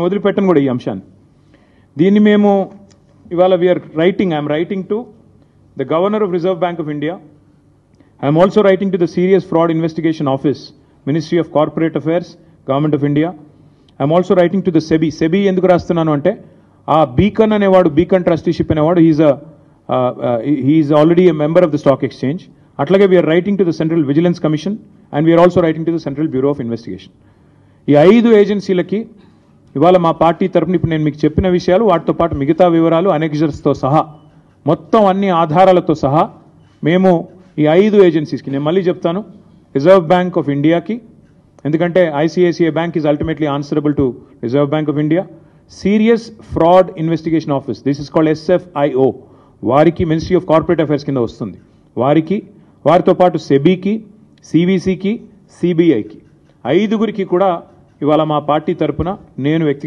వదిలిపెట్టను కూడా ఈ అంశాన్ని. దీన్ని మేము ఇవాళ I'm writing to the governor of Reserve Bank of India. I'm also writing to the Serious Fraud Investigation Office, Ministry of Corporate Affairs, Government of India. I'm also writing to the SEBI. SEBI ఎందుకు రాస్తున్నాను అంటే, ఆ Beacon అనేవాడు, Beacon trusteeship అనేవాడు, he is already a member of the stock exchange. అట్లాగే we are writing to the Central Vigilance Commission and we are also writing to the Central bureau of investigation. ఈ 5 ఏజెన్సీలకి ఇవాళ మా పార్టీ తరఫున ఇప్పుడు నేను మీకు చెప్పిన విషయాలు, వాటితో పాటు మిగతా వివరాలు అనెక్జర్స్తో సహా, మొత్తం అన్ని ఆధారాలతో సహా మేము ఈ 5 ఏజెన్సీస్కి, నేను మళ్ళీ చెప్తాను, రిజర్వ్ బ్యాంక్ ఆఫ్ ఇండియాకి, ఎందుకంటే ICICI bank is ultimately answerable to reserve Bank of India, serious Fraud Investigation office, this is called SFIO, వారికి మినిస్ట్రీ ఆఫ్ కార్పొరేట్ అఫైర్స్ కింద వస్తుంది, వారికి, వారితో పాటు సెబీకి, సివిసికి, సిబిఐకి, 5గురికి కూడా ఇవాళ మా పార్టీ తరఫున నేను వ్యక్తిగత